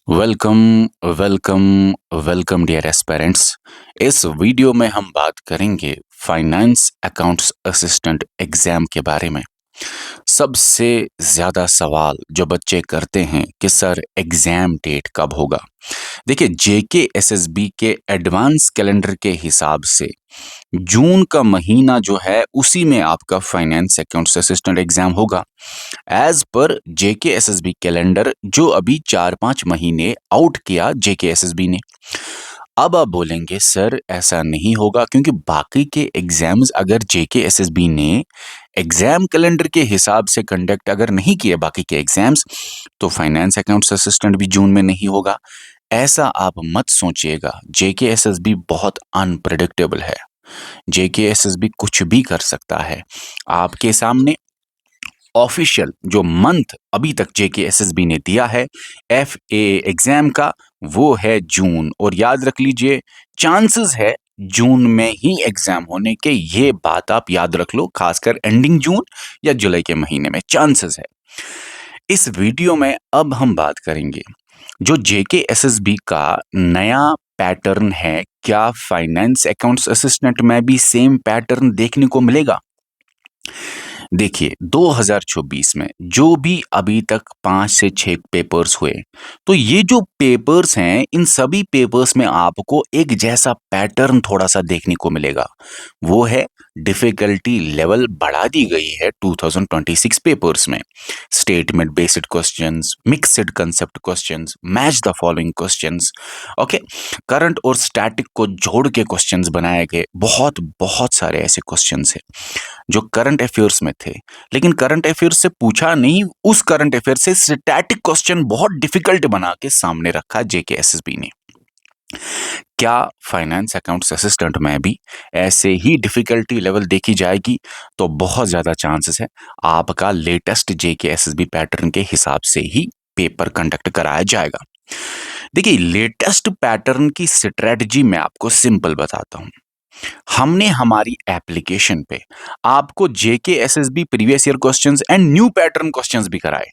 Welcome, welcome, welcome dear aspirants. इस video में हम बात करेंगे फाइनेंस अकाउंट्स असिस्टेंट एग्जाम के बारे में। सबसे ज़्यादा सवाल जो बच्चे करते हैं कि सर एग्जाम डेट कब होगा? देखिए, जेके एसएसबी के एडवांस कैलेंडर के हिसाब से जून का महीना जो है उसी में आपका फाइनेंस अकाउंट्स असिस्टेंट एग्जाम होगा। एज पर जेके एसएसबी कैलेंडर जो अभी 4-5 महीने आउट किया जेके एसएसबी ने। अब आप बोलेंगे सर ऐसा नहीं होगा क्योंकि बाकी के एग्जाम्स अगर जेके एसएसबी ने एग्जाम कैलेंडर के हिसाब से कंडक्ट अगर नहीं किए बाकी के एग्जाम्स, तो फाइनेंस अकाउंट्स असिस्टेंट भी जून में नहीं होगा। ऐसा आप मत सोचिएगा। जेके एसएसबी बहुत अनप्रेडिक्टेबल है। जेके एसएसबी कुछ भी कर सकता है। आपके सामने ऑफिशियल जो मंथ अभी तक जेके एसएसबी ने दिया है एफए एग्जाम का, वो है जून। और याद रख लीजिए, चांसेस है जून में ही एग्जाम होने के। ये बात आप याद रख लो, खासकर एंडिंग जून या जुलाई के महीने में चांसेस है। इस वीडियो में अब हम बात करेंगे जो जेके एसएसबी का नया पैटर्न है, क्या फाइनेंस अकाउंट्स असिस्टेंट में भी सेम पैटर्न देखने को मिलेगा? देखिए, 2024 में जो भी अभी तक 5 से 6 पेपर्स हुए, तो ये जो पेपर्स हैं, इन सभी पेपर्स में आपको एक जैसा पैटर्न थोड़ा-सा देखने को मिलेगा। वो है डिफ़िकल्टी लेवल बढ़ा दी गई है 2026 पेपर्स में। Statement based questions, mixed concept questions, match the following questions, okay? Current और स्टैटिक को जोड़ के क्वेश्चंस बनाए गए। बहुत सारे ऐसे क्वेश्चंस हैं जो करंट अफेयर्स में थे, लेकिन करंट अफेयर्स से पूछा नहीं, उस करंट अफेयर से स्टैटिक क्वेश्चन बहुत डिफिकल्ट बना के सामने रखा जेके एसएसबी ने। क्या फाइनेंस अकाउंट्स असिस्टेंट में भी ऐसे ही डिफिकल्टी लेवल देखी जाएगी? तो बहुत ज्यादा चांसेस है आपका लेटेस्ट जेके एसएसबी पैटर्न के हिसाब से ही पेपर कंडक्ट कराया जाएगा। देखिए, लेटेस्ट पैटर्न की स्ट्रेटजी मैं आपको सिंपल बताता हूं। हमने हमारी एप्लीकेशन पे आपको जेके SSB previous year questions and new pattern questions भी कराए।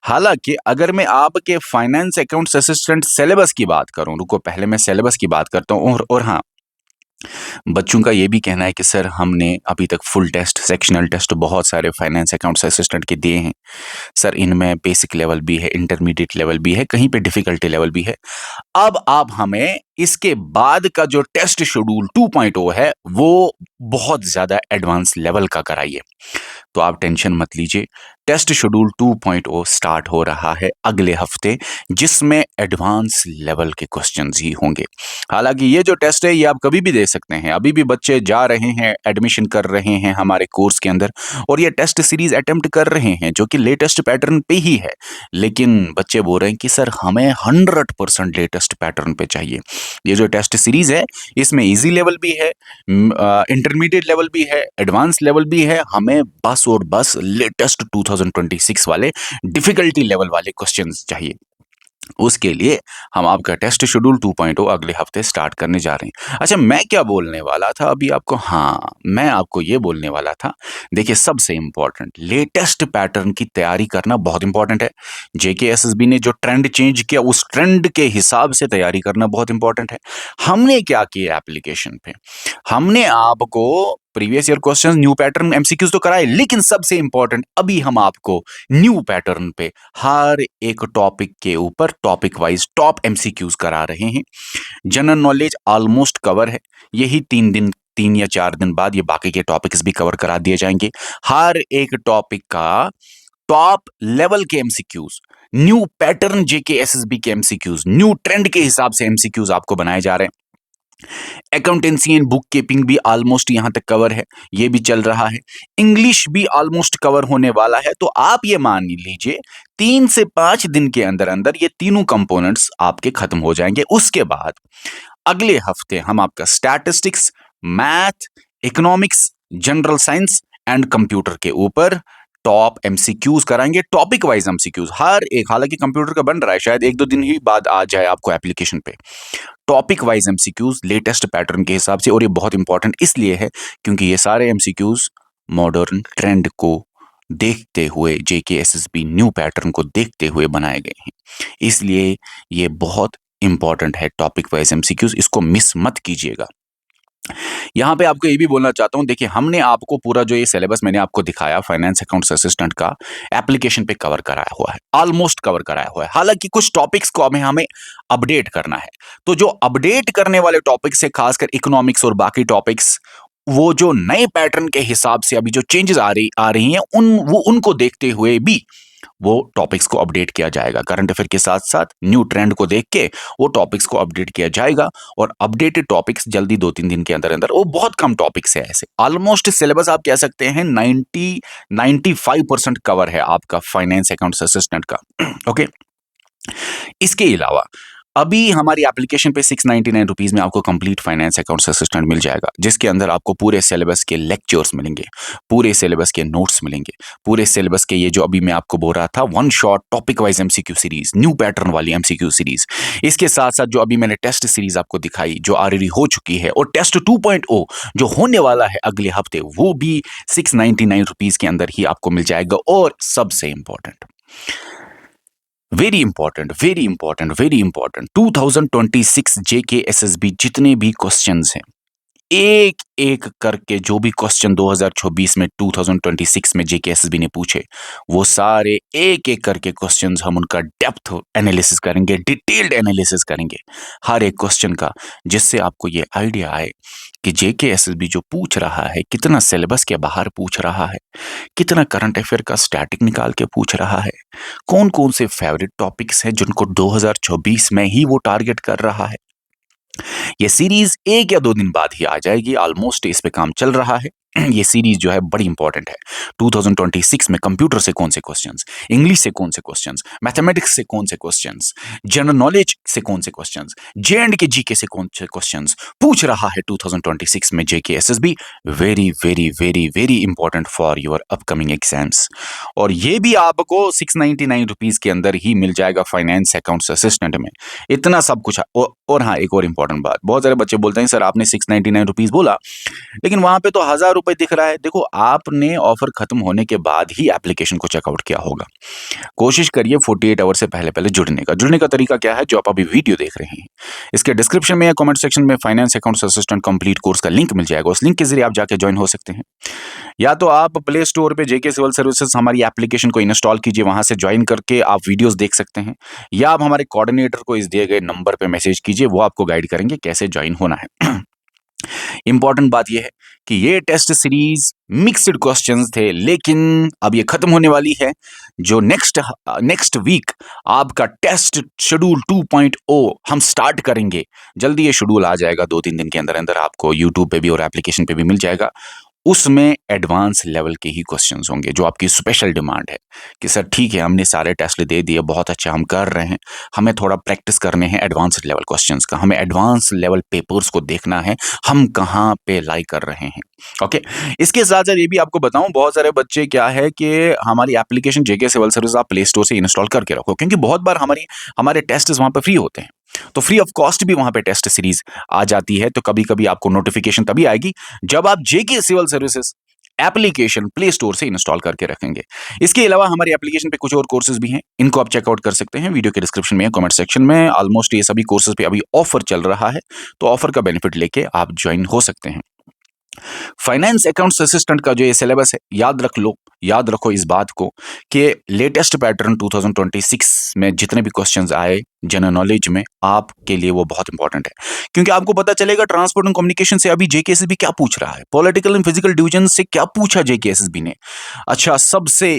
हालांकि अगर मैं आपके फाइनेंस अकाउंट्स असिस्टेंट सिलेबस की बात करूं, रुको पहले मैं सिलेबस की बात करता हूं। और हाँ, बच्चों का ये भी कहना है कि सर हमने अभी तक फुल टेस्ट, सेक्शनल टेस्ट बहुत सारे फाइनेंस अकाउंट्स असिस्टेंट के दिए हैं सर, इनमें बेसिक लेवल भी है, इंटरमीडिएट लेवल भी है, कहीं पे डिफिकल्टी लेवल भी है। अब आप हमें इसके बाद का जो टेस्ट शेड्यूल 2.0 है वो बहुत ज्यादा एडवांस लेवल का कराइए। तो आप टेंशन मत लीजिए, टेस्ट शेड्यूल 2.0 स्टार्ट हो रहा है अगले हफ्ते, जिसमें एडवांस लेवल के क्वेश्चंस ही होंगे। हालांकि ये जो टेस्ट है ये आप कभी भी दे सकते हैं। अभी भी बच्चे जा रहे हैं, एडमिशन कर रहे हैं हमारे कोर्स के अंदर, और ये टेस्ट सीरीज अटेम्प्ट कर रहे हैं जो कि लेटेस्ट पैटर्न पे ही है। लेकिन बच्चे बोल रहे हैं कि सर हमें 100% लेटेस्ट पैटर्न पे चाहिए। ये जो टेस्ट सीरीज है इसमें इजी लेवल भी है, इंटरमीडिएट लेवल भी है, एडवांस लेवल भी है। हमें बस और बस लेटेस्ट 2026 वाले डिफिकल्टी लेवल वाले क्वेश्चंस चाहिए। उसके लिए हम आपका टेस्ट शेड्यूल 2.0 अगले हफ्ते स्टार्ट करने जा रहे हैं। अच्छा, मैं क्या बोलने वाला था अभी आपको? हाँ, मैं आपको ये बोलने वाला था, देखिए सबसे इंपॉर्टेंट लेटेस्ट पैटर्न की तैयारी करना बहुत इंपॉर्टेंट है। जेके एसएसबी ने जो ट्रेंड चेंज किया उस ट्रेंड के हिसाब से तैयारी करना बहुत इंपॉर्टेंट है। हमने क्या किया एप्लीकेशन पे, हमने आपको previous year questions, new pattern, MCQs तो कराए, लेकिन सबसे इंपॉर्टेंट अभी हम आपको न्यू पैटर्न पे हर एक टॉपिक के ऊपर टॉपिक वाइज टॉप एमसीक्यूज करा रहे हैं। जनरल नॉलेज ऑलमोस्ट कवर है, यही 3 या 4 दिन बाद ये बाकी के टॉपिक्स भी कवर करा दिए जाएंगे। हर एक टॉपिक का टॉप लेवल के एमसीक्यूज, न्यू पैटर्न जेके एसएसबी के एमसीक्यूज, न्यू ट्रेंड के हिसाब से एमसीक्यूज आपको बनाए जा रहे हैं। अकाउंटेंसी एंड बुक कीपिंग भी ऑलमोस्ट यहां तक कवर है, ये भी चल रहा है। इंग्लिश भी ऑलमोस्ट कवर होने वाला है। तो आप ये मान लीजिए 3 से 5 दिन के अंदर अंदर ये तीनों कंपोनेंट्स आपके खत्म हो जाएंगे। उसके बाद अगले हफ्ते हम आपका statistics, math, economics, general science and computer के ऊपर टॉप एमसीक्यूज कराएंगे, टॉपिक वाइज एमसीक्यूज हर एक। हालांकि कंप्यूटर का बन रहा है, शायद 1-2 दिन ही बाद आ जाए आपको एप्लीकेशन पे। Topic wise MCQs latest pattern के हिसाब से, और ये बहुत इंपॉर्टेंट इसलिए है क्योंकि ये सारे एमसीक्यूज मॉडर्न ट्रेंड को देखते हुए, जेकेएसएसबी न्यू पैटर्न को देखते हुए बनाए गए हैं। इसलिए ये बहुत इंपॉर्टेंट है टॉपिक वाइज एमसीक्यूज, इसको मिस मत कीजिएगा। यहाँ पे आपको ये भी बोलना चाहता हूँ, देखिए हमने आपको पूरा जो ये सिलेबस मैंने आपको दिखाया फाइनेंस अकाउंट्स असिस्टेंट का एप्लीकेशन पे कवर कराया हुआ है, ऑलमोस्ट कवर कराया हुआ है। हालांकि कुछ टॉपिक्स को हमें हमें अपडेट करना है, तो जो अपडेट करने वाले टॉपिक्स है खासकर इकोनॉमिक्स और बाकी टॉपिक्स, वो जो नए पैटर्न के हिसाब से अभी जो चेंजेस आ रही हैं उनको देखते हुए भी वो टॉपिक्स को अपडेट किया जाएगा। करंट अफेयर के साथ साथ न्यू ट्रेंड को देख के वो टॉपिक्स को अपडेट किया जाएगा, और अपडेटेड टॉपिक्स जल्दी 2-3 दिन के अंदर अंदर, वो बहुत कम टॉपिक्स है ऐसे। ऑलमोस्ट सिलेबस आप कह सकते हैं 95% कवर है आपका फाइनेंस अकाउंट्स असिस्टेंट का। ओके, इसके अलावा अभी हमारी एप्लीकेशन पे 699 रुपीज में आपको कंप्लीट फाइनेंस अकाउंट्स असिस्टेंट मिल जाएगा, जिसके अंदर आपको पूरे सिलेबस के लेक्चर्स मिलेंगे, पूरे सिलेबस के नोट्स मिलेंगे, पूरे सिलेबस के ये जो अभी मैं आपको बोल रहा था one shot topic wise MCQ series, new pattern वाली एमसीक्यू सीरीज, इसके साथ साथ जो अभी मैंने टेस्ट सीरीज आपको दिखाई जो ऑलरेडी हो चुकी है, और टेस्ट 2.0 जो होने वाला है अगले हफ्ते, वो भी 699 रुपीज के अंदर ही आपको मिल जाएगा। और सबसे important, very important, very important, very important, 2026 JKSSB जितने भी क्वेश्चंस हैं, एक एक करके जो भी क्वेश्चन 2024 में 2026 में जेकेएसएसबी ने पूछे, वो सारे एक एक करके क्वेश्चंस हम उनका डेप्थ एनालिसिस करेंगे, डिटेल्ड एनालिसिस करेंगे हर एक क्वेश्चन का, जिससे आपको ये आइडिया आए कि जेकेएसएसबी जो पूछ रहा है कितना सिलेबस के बाहर पूछ रहा है, कितना करंट अफेयर का स्टैटिक निकाल के पूछ रहा है, कौन कौन से फेवरेट टॉपिक्स हैं जिनको 2024 में ही वो टारगेट कर रहा है। ये सीरीज 1 या 2 दिन बाद ही आ जाएगी, ऑलमोस्ट इस पे काम चल रहा है। ये सीरीज जो है बड़ी इंपॉर्टेंट है। 2026 में कंप्यूटर से कौन से क्वेश्चंस, इंग्लिश से कौन से क्वेश्चंस, मैथमेटिक्स से कौन से क्वेश्चंस, जनरल नॉलेज से कौन से क्वेश्चंस, जेएंडके जीके से कौन से क्वेश्चंस पूछ रहा है 2026 में JKSSB. Very very very very important for your upcoming exams. और ये भी आपको 699 रुपीज के अंदर ही मिल जाएगा फाइनेंस अकाउंट्स असिस्टेंट में। इतना सब कुछ। और हाँ, एक और इंपॉर्टेंट बात, बहुत सारे बच्चे बोलते हैं सर आपने 699 रुपीज बोला, लेकिन वहां पे तो 1000 रुपए दिख रहा है। देखो, आपने ऑफर खत्म होने के बाद ही एप्लीकेशन को चेकआउट किया होगा। कोशिश करिए 48 आवर से पहले पहले जुड़ने का तरीका क्या है, जो आप अभी वीडियो देख रहे हैं, इसके डिस्क्रिप्शन में या कमेंट सेक्शन में finance accounts assistant complete course का लिंक मिल जाएगा। उस लिंक के जरिए आप जाके ज्वाइन हो सकते हैं, या तो आप प्ले स्टोर पे जेके सिविल सर्विसेज हमारी एप्लीकेशन को इंस्टॉल कीजिए, वहां से ज्वाइन करके आप वीडियोस देख सकते हैं, या आप हमारे कोऑर्डिनेटर को इस दिए गए नंबर पे मैसेज कीजिए, वो आपको गाइड करेंगे कैसे ज्वाइन होना है। इंपॉर्टेंट बात यह है कि ये टेस्ट सीरीज मिक्स्ड क्वेश्चंस थे, लेकिन अब ये खत्म होने वाली है। जो नेक्स्ट वीक आपका टेस्ट शेड्यूल 2.0 हम स्टार्ट करेंगे, जल्दी ये शेड्यूल आ जाएगा, 2-3 दिन के अंदर अंदर आपको यूट्यूब पे भी और एप्लीकेशन पे भी मिल जाएगा। उसमें एडवांस लेवल के ही क्वेश्चंस होंगे, जो आपकी स्पेशल डिमांड है कि सर ठीक है हमने सारे टेस्ट दे दिए, बहुत अच्छा हम कर रहे हैं, हमें थोड़ा प्रैक्टिस करने हैं एडवांस लेवल क्वेश्चंस का, हमें एडवांस लेवल पेपर्स को देखना है, हम कहाँ पे लाई कर रहे हैं। ओके, इसके साथ साथ ये भी आपको बताऊं, बहुत सारे बच्चे क्या है कि हमारी एप्लीकेशन जेके सिविल सर्विस आप प्ले स्टोर से इंस्टॉल करके रखो, क्योंकि बहुत बार हमारे टेस्ट वहां पर फ्री होते हैं, तो फ्री ऑफ कॉस्ट भी वहां पे टेस्ट सीरीज आ जाती है। तो कभी कभी आपको नोटिफिकेशन तभी आएगी जब आप JK civil services application play store से इंस्टॉल करके रखेंगे। इसके अलावा हमारी एप्लीकेशन पे कुछ और कोर्सेज भी हैं, इनको आप चेकआउट कर सकते हैं वीडियो के डिस्क्रिप्शन में, कमेंट सेक्शन में। ऑलमोस्ट ये सभी कोर्सेज पे अभी ऑफर चल रहा है, तो ऑफर का बेनिफिट लेके आप ज्वाइन हो सकते हैं। फाइनेंस अकाउंट्स असिस्टेंट का जो ये सिलेबस है, याद रखो इस बात को कि लेटेस्ट पैटर्न 2026 में जितने भी क्वेश्चंस आए जनरल नॉलेज में, आपके लिए वो बहुत इंपॉर्टेंट है, क्योंकि आपको पता चलेगा ट्रांसपोर्ट एंड कम्युनिकेशन से अभी जेकेएसएसबी क्या पूछ रहा है, पॉलिटिकल एंड फिजिकल डिवीजन से क्या पूछा जेकेएसएसबी ने। अच्छा, सबसे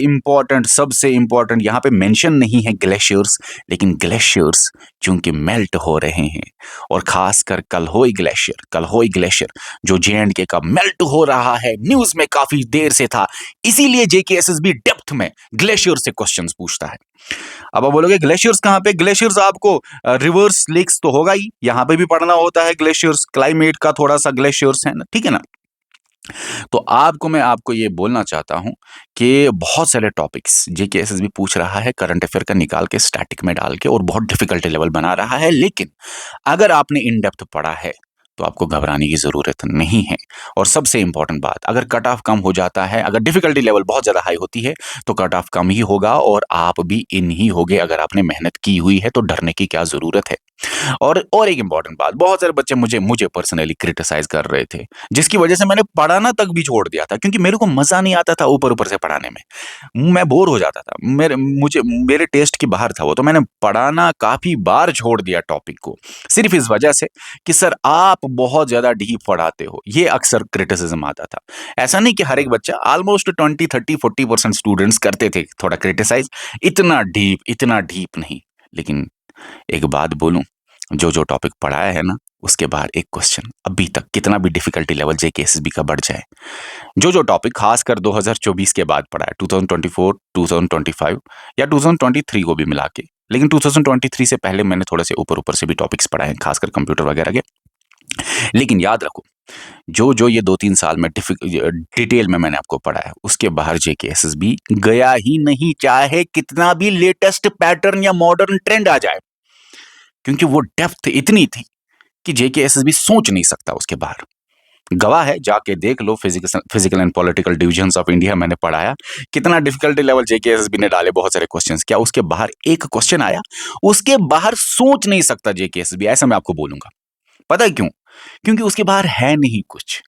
इंपॉर्टेंट यहाँ पे मेंशन नहीं है ग्लेशियर्स, लेकिन ग्लेशियर्स चूंकि मेल्ट हो रहे हैं, और खासकर कलहोई ग्लेशियर जो जेएंडके का मेल्ट हो रहा है, न्यूज में काफी देर से था, इसीलिए जेकेएसएसबी डेप्थ में ग्लेशियर से क्वेश्चंस पूछता है। अब आप बोलोगे ग्लेशियर्स कहां पे, ग्लेशियर्स आपको रिवर्स लेक्स तो होगा ही, यहां पे भी पढ़ना होता है ग्लेशियर्स, क्लाइमेट का थोड़ा सा ग्लेशियर्स है ना, ठीक है ना। तो मैं आपको ये बोलना चाहता हूं कि बहुत सारे टॉपिक्स जेकेएसएसबी पूछ रहा है करंट अफेयर का निकाल के स्टैटिक में डाल के, और बहुत डिफिकल्ट लेवल बना रहा है, लेकिन अगर आपने इन डेप्थ पढ़ा है तो आपको घबराने की ज़रूरत नहीं है। और सबसे इम्पोर्टेंट बात, अगर कट ऑफ कम हो जाता है, अगर डिफ़िकल्टी लेवल बहुत ज़्यादा हाई होती है, तो कट ऑफ कम ही होगा और आप भी इन ही होगे। अगर आपने मेहनत की हुई है, तो डरने की क्या ज़रूरत है। और एक इम्पोर्टेंट बात, बहुत सारे बच्चे मुझे मुझे पर्सनली क्रिटिसाइज़ कर रहे थे, जिसकी वजह से मैंने पढ़ाना तक भी छोड़ दिया था, क्योंकि मेरे को मज़ा नहीं आता था ऊपर-ऊपर से पढ़ाने में। मैं बोर हो जाता था। मेरे टेस्ट के बाहर था वो, तो मैंने पढ़ाना काफ़ी बार छोड़ दिया टॉपिक को, सिर्फ़ इस वजह से कि सर आप बहुत ज़्यादा डीप पढ़ाते हो, ये अक्सर क्रिटिसिज़्म आता था। ऐसा नहीं कि हर एक बच्चा, ऑलमोस्ट 20, 30, 40% स्टूडेंट्स करते थे थोड़ा क्रिटिसाइज़, इतना डीप नहीं। लेकिन एक बात बोलूँ, जो टॉपिक पढ़ाया है ना, उसके बाहर एक क्वेश्चन अभी तक कितना भी डिफ़िकल्टी लेवल जेके एसएसबी का बढ़ जाए, जो टॉपिक खासकर 2024 के बाद पढ़ा है, 2024, 2025 या 2023 को भी मिला के, लेकिन 2023 से पहले मैंने थोड़े से ऊपर-ऊपर से भी टॉपिक्स पढ़ाए हैं, खासकर कंप्यूटर वगैरह के। लेकिन याद रखो, जो ये 2-3 साल में डिटेल में मैंने आपको पढ़ाया, उसके बाहर जेके एसएसबी गया ही नहीं, चाहे कितना भी लेटेस्ट पैटर्न या मॉडर्न ट्रेंड आ जाए। क्योंकि वो डेप्थ इतनी थी कि जेके एसएसबी सोच नहीं सकता उसके बाहर। गवाह है, जाके देख लो, physical and political divisions of India मैंने पढ़ाया, कितना डिफिकल्टी लेवल जेके एसएसबी ने डाले, बहुत सारे क्वेश्चंस। क्या उसके बाहर एक क्वेश्चन आया? उसके बाहर सोच नहीं सकता जेके एसएसबी, ऐसा मैं आपको बोलूंगा। पता है क्यों? क्योंकि उसके बाहर है नहीं कुछ।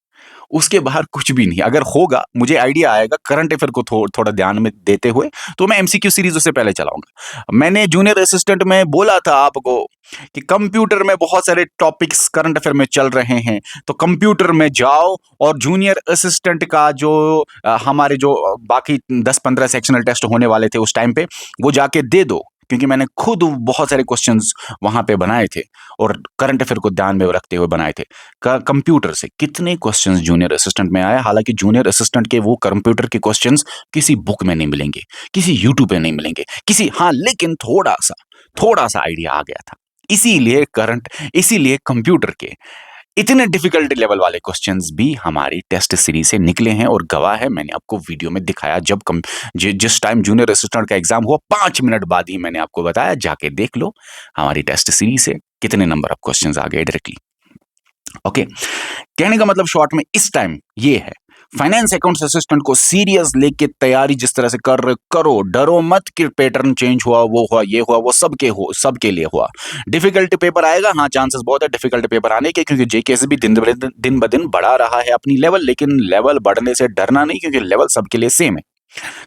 उसके बाहर कुछ भी नहीं। अगर होगा, मुझे आइडिया आएगा करंट अफेयर को थोड़ा ध्यान में देते हुए, तो मैं एमसीक्यू सीरीज उससे पहले चलाऊंगा। मैंने जूनियर असिस्टेंट में बोला था आपको कि कंप्यूटर में बहुत सारे टॉपिक्स करंट अफेयर में चल रहे हैं, तो कंप्यूटर में जाओ और जूनियर असिस्टेंट का जो हमारे जो बाकी 10-15 सेक्शनल टेस्ट होने वाले थे उस टाइम पे, वो जाके दे दो। क्योंकि मैंने खुद बहुत सारे क्वेश्चंस वहां पे बनाए थे और करंट अफेयर को ध्यान में रखते हुए बनाए थे। कंप्यूटर से कितने क्वेश्चंस जूनियर असिस्टेंट में आया, हालांकि जूनियर असिस्टेंट के वो कंप्यूटर के क्वेश्चंस किसी बुक में नहीं मिलेंगे, किसी यूट्यूब पे नहीं मिलेंगे, लेकिन थोड़ा सा आइडिया आ गया था। इसीलिए कंप्यूटर के इतने डिफिकल्टी लेवल वाले क्वेश्चंस भी हमारी टेस्ट सीरीज से निकले हैं, और गवाह है, मैंने आपको वीडियो में दिखाया। जिस टाइम जूनियर असिस्टेंट का एग्जाम हुआ, 5 मिनट बाद ही मैंने आपको बताया, जाके देख लो हमारी टेस्ट सीरीज से कितने नंबर ऑफ क्वेश्चंस आ गए डायरेक्टली। ओके, कहने का मतलब शॉर्ट में इस टाइम ये है, फाइनेंस अकाउंट्स असिस्टेंट को सीरियस लेके तैयारी जिस तरह से करो, डरो मत कि पैटर्न चेंज हुआ, वो हुआ, ये हुआ, वो सबके लिए हुआ। डिफिकल्ट पेपर आएगा, हाँ चांसेस बहुत है डिफिकल्ट पेपर आने के, क्योंकि जेकेएस भी दिन ब दिन बढ़ा रहा है अपनी लेवल, लेकिन लेवल बढ़ने से डरना नहीं, क्योंकि लेवल सबके लिए सेम है।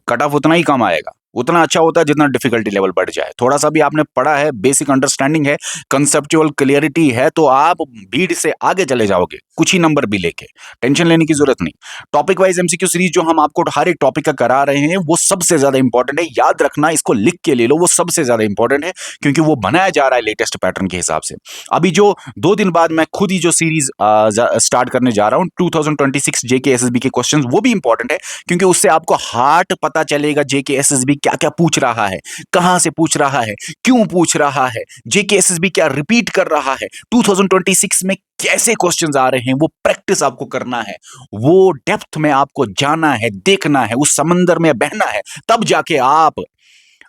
कट ऑफ उतना ही कम आएगा, उतना अच्छा होता है जितना डिफिकल्टी लेवल बढ़ जाए। थोड़ा सा भी आपने पढ़ा है, बेसिक अंडरस्टैंडिंग है, कंसेप्चुअल क्लियरिटी है, तो आप भीड़ से आगे चले जाओगे, कुछ ही नंबर भी लेके। टेंशन लेने की जरूरत नहीं। टॉपिक वाइज एमसीक्यू सीरीज जो हम आपको हर एक टॉपिक का करा रहे हैं, वो सबसे ज्यादा इंपॉर्टेंट है। याद रखना, इसको लिख के ले लो, वो सबसे ज्यादा इंपॉर्टेंट है, क्योंकि वो बनाया जा रहा है लेटेस्ट पैटर्न के हिसाब से। अभी जो 2 दिन बाद मैं खुद ही जो सीरीज स्टार्ट करने जा रहा हूं, 2026 जेके एसएसबी के क्वेश्चंस, वो भी इंपॉर्टेंट है, क्योंकि उससे आपको हार्ट पता चलेगा जेके एसएसबी क्या क्या पूछ रहा है, कहां से पूछ रहा है, क्यों पूछ रहा है, जेके एसएसबी क्या रिपीट कर रहा है, 2026 में कैसे क्वेश्चंस आ रहे हैं, वो प्रैक्टिस आपको करना है, वो डेप्थ में आपको जाना है, देखना है, उस समंदर में बहना है। तब जाके आप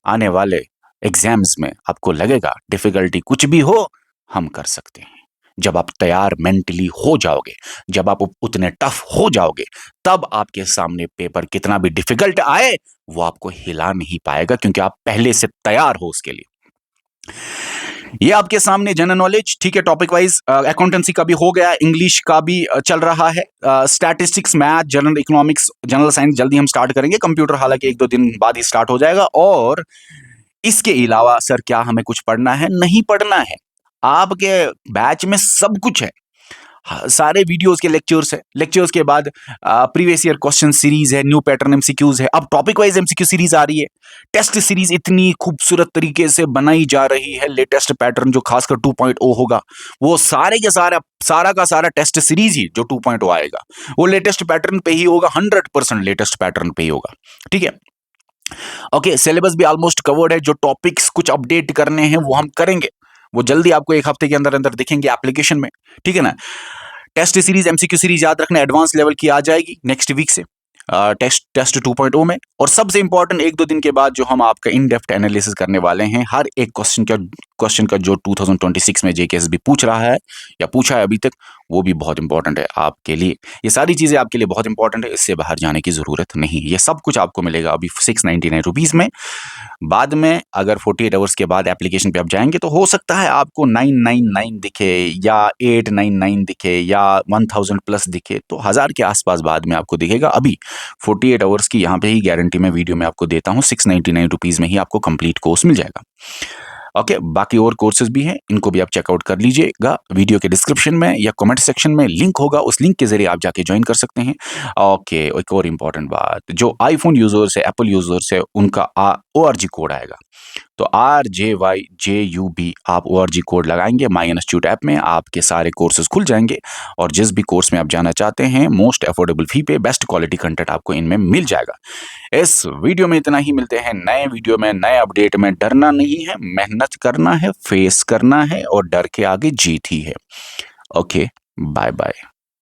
आने वाले एग्जाम्स में आपको लगेगा डिफिकल्टी कुछ भी हो, हम कर सकते हैं। जब आप तैयार मेंटली हो जाओगे, जब आप उतने टफ हो जाओगे, तब आपके सामने पेपर कितना भी डिफिकल्ट आए, वो आपको हिला नहीं पाएगा, क्योंकि आप पहले से तैयार हो उसके लिए। ये आपके सामने जनरल नॉलेज, ठीक है, टॉपिक वाइज अकाउंटेंसी का भी हो गया, इंग्लिश का भी चल रहा है, statistics, math, general economics, general science जल्दी हम स्टार्ट करेंगे, कंप्यूटर हालांकि 1-2 दिन बाद ही स्टार्ट हो जाएगा। और इसके अलावा सर क्या हमें कुछ पढ़ना है? नहीं पढ़ना है। आपके बैच में सब कुछ है, सारे वीडियोस के लेक्चर्स है, लेक्चर्स के बाद प्रीवियस ईयर क्वेश्चन सीरीज है, न्यू पैटर्न एमसीक्यूज है, अब टॉपिक वाइज एमसीक्यू सीरीज आ रही है, टेस्ट सीरीज इतनी खूबसूरत तरीके से बनाई जा रही है, लेटेस्ट पैटर्न जो खासकर 2.0 होगा, वो सारे के सारा का सारा टेस्ट सीरीज ही जो 2.0 आएगा, वो लेटेस्ट पैटर्न पे ही होगा, 100% लेटेस्ट पैटर्न पे ही होगा। ठीक है, ओके, सिलेबस भी ऑलमोस्ट कवर्ड है, जो टॉपिक्स कुछ अपडेट करने हैं वो हम करेंगे, वो जल्दी आपको 1 हफ्ते के अंदर अंदर दिखेंगे एप्लीकेशन में। ठीक है ना। टेस्ट सीरीज, एमसीक्यू सीरीज याद रखना, एडवांस लेवल की आ जाएगी नेक्स्ट वीक से, टेस्ट 2.0 में। और सबसे इंपॉर्टेंट, 1-2 दिन के बाद जो हम आपका इन डेप्थ एनालिसिस करने वाले हैं, हर एक क्वेश्चन का जो 2026 में जेकेएसबी पूछ रहा है या पूछा है अभी तक, वो भी बहुत इंपॉर्टेंट है आपके लिए। ये सारी चीजें आपके लिए बहुत इंपॉर्टेंट है, इससे बाहर जाने की जरूरत नहीं। ये सब कुछ आपको मिलेगा अभी 699 रुपीज में। बाद में अगर 48 आवर्स के बाद एप्लीकेशन पे आप जाएंगे तो हो सकता है आपको 999 दिखे या 899 दिखे या 1000 प्लस दिखे, तो 1000 के आसपास बाद में आपको दिखेगा। अभी 48 आवर्स की यहाँ पे ही गारंटी मैं वीडियो में आपको देता हूँ, 699 रुपीज में ही आपको कंप्लीट कोर्स मिल जाएगा। ओके, बाकी और कोर्सेज भी हैं, इनको भी आप चेकआउट कर लीजिएगा। वीडियो के डिस्क्रिप्शन में या कमेंट सेक्शन में लिंक होगा, उस लिंक के जरिए आप जाके ज्वाइन कर सकते हैं। ओके, एक और इम्पॉर्टेंट बात, जो आईफोन यूजर्स है, एप्पल यूजर्स है, उनका ORG कोड आएगा। तो RJYJUB आप ORG कोड लगाएंगे माई इंस्टीट्यूट ऐप में, आपके सारे कोर्सेज खुल जाएंगे और जिस भी कोर्स में आप जाना चाहते हैं मोस्ट अफोर्डेबल फी पे बेस्ट क्वालिटी कंटेंट आपको इनमें मिल जाएगा। इस वीडियो में इतना ही, मिलते हैं नए वीडियो में नए अपडेट में। डरना नहीं है, मेहनत करना है, फेस करना है और डर के आगे जीत ही है। Okay, bye bye.